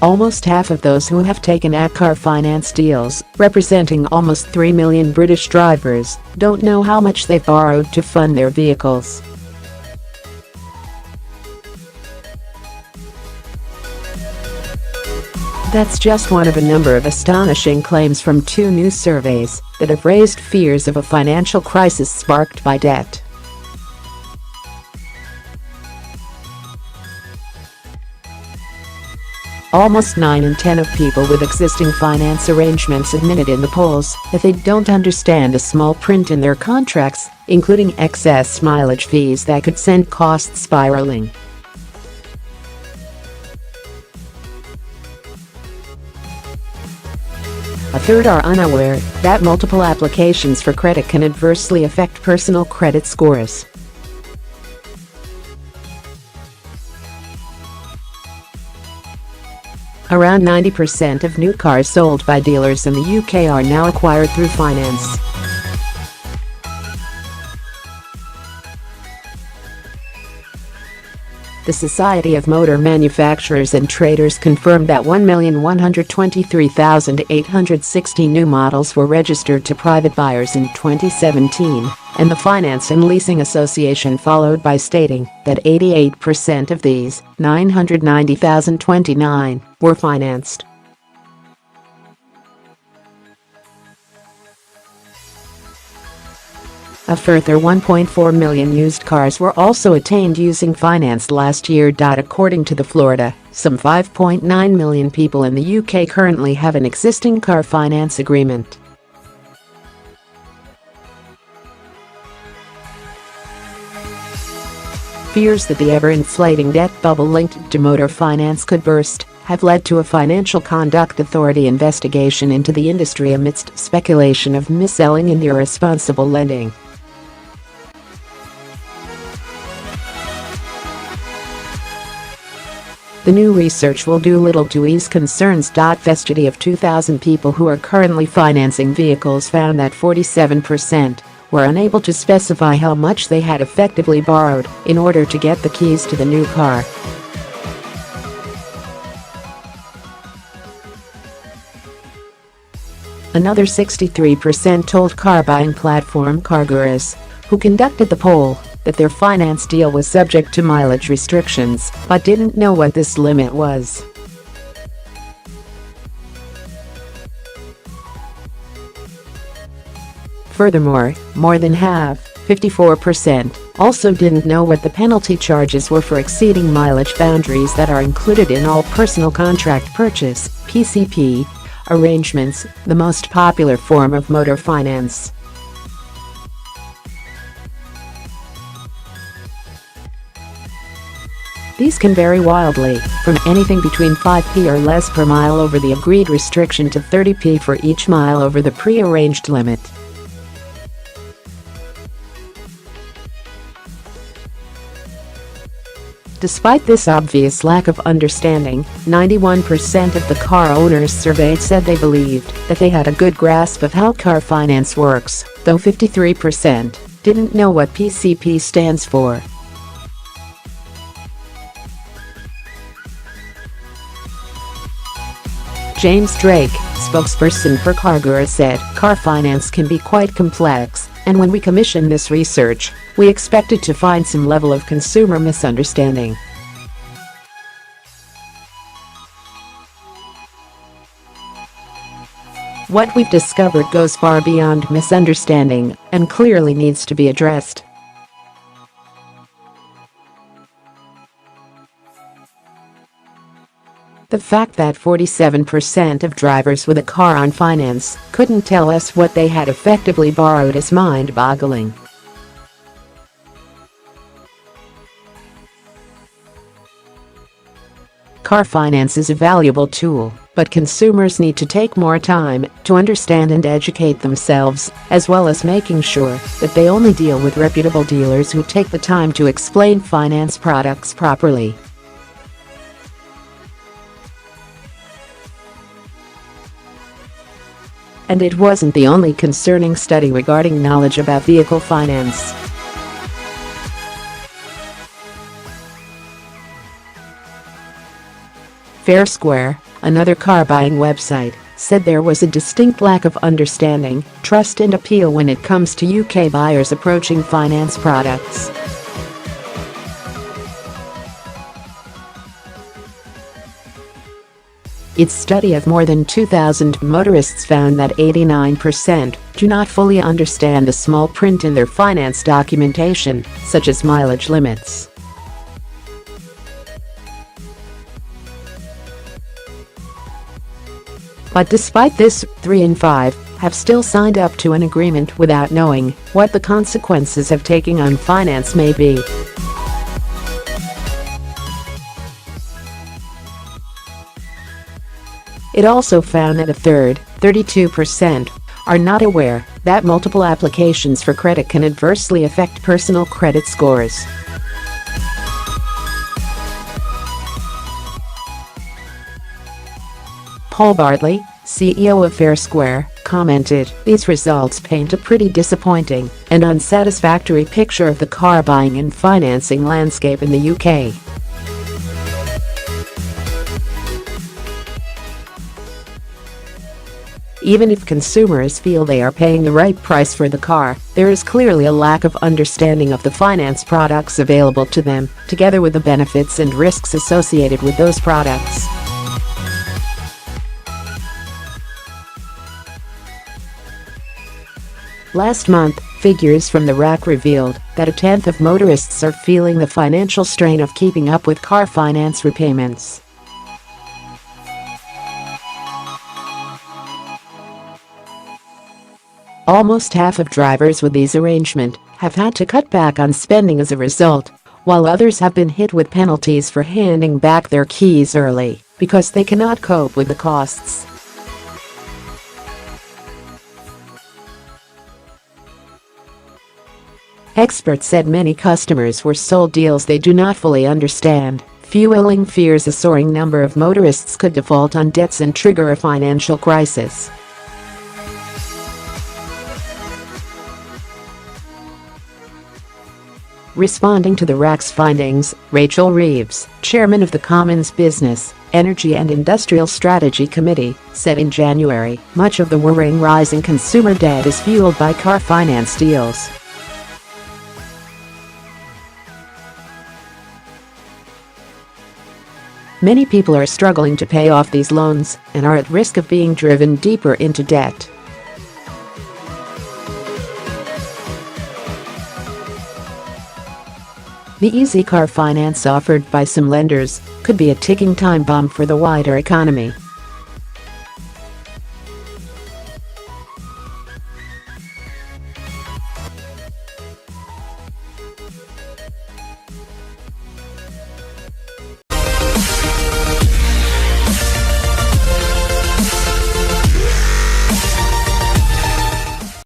Almost half of those who have taken out car finance deals, representing almost 3 million British drivers, don't know how much they've borrowed to fund their vehicles. That's just one of a number of astonishing claims from two new surveys that have raised fears of a financial crisis sparked by debt. Almost 9 in 10 of people with existing finance arrangements admitted in the polls that they don't understand a small print in their contracts, including excess mileage fees that could send costs spiraling. A third are unaware that multiple applications for credit can adversely affect personal credit scores. Around 90% of new cars sold by dealers in the UK are now acquired through finance. The Society of Motor Manufacturers and Traders confirmed that 1,123,860 new models were registered to private buyers in 2017, and the Finance and Leasing Association followed by stating that 88% of these, 990,029, were financed. A further 1.4 million used cars were also attained using finance last year. According to the Florida, some 5.9 million people in the UK currently have an existing car finance agreement. Fears that the ever-inflating debt bubble linked to motor finance could burst have led to a Financial Conduct Authority investigation into the industry amidst speculation of mis-selling and irresponsible lending. The new research will do little to ease concerns. Thestudy of 2,000 people who are currently financing vehicles found that 47% were unable to specify how much they had effectively borrowed in order to get the keys to the new car. Another 63% told car buying platform CarGurus, who conducted the poll, that their finance deal was subject to mileage restrictions but didn't know what this limit was. Furthermore, more than half, 54%, also didn't know what the penalty charges were for exceeding mileage boundaries that are included in all personal contract purchase (PCP) arrangements, the most popular form of motor finance. These can vary wildly, from anything between 5p or less per mile over the agreed restriction to 30p for each mile over the pre-arranged limit. Despite this obvious lack of understanding, 91% of the car owners surveyed said they believed that they had a good grasp of how car finance works, though 53% didn't know what PCP stands for. James Drake, spokesperson for CarGurus, said, "Car finance can be quite complex, and when we commissioned this research, we expected to find some level of consumer misunderstanding. What we've discovered goes far beyond misunderstanding and clearly needs to be addressed." The fact that 47% of drivers with a car on finance couldn't tell us what they had effectively borrowed is mind-boggling. Car finance is a valuable tool, but consumers need to take more time to understand and educate themselves, as well as making sure that they only deal with reputable dealers who take the time to explain finance products properly. And it wasn't the only concerning study regarding knowledge about vehicle finance. Fair Square, Another car buying website said there was a distinct lack of understanding, trust and appeal when it comes to UK buyers approaching finance products. Its study of more than 2,000 motorists found that 89% do not fully understand the small print in their finance documentation, such as mileage limits. But despite this, 3 in 5 have still signed up to an agreement without knowing what the consequences of taking on finance may be. It also found that a third, 32%, are not aware that multiple applications for credit can adversely affect personal credit scores. Paul Bartley, CEO of Fair Square, commented, "These results paint a pretty disappointing and unsatisfactory picture of the car buying and financing landscape in the UK." Even if consumers feel they are paying the right price for the car, there is clearly a lack of understanding of the finance products available to them, together with the benefits and risks associated with those products. Last month, figures from the RAC revealed that a tenth of motorists are feeling the financial strain of keeping up with car finance repayments. Almost half of drivers with these arrangements have had to cut back on spending as a result, while others have been hit with penalties for handing back their keys early because they cannot cope with the costs. Experts said many customers were sold deals they do not fully understand, fueling fears a soaring number of motorists could default on debts and trigger a financial crisis. Responding to the RAC's findings, Rachel Reeves, chairman of the Commons Business, Energy and Industrial Strategy Committee, said in January, much of the worrying rise in consumer debt is fueled by car finance deals. Many people are struggling to pay off these loans and are at risk of being driven deeper into debt. The easy car finance offered by some lenders could be a ticking time bomb for the wider economy.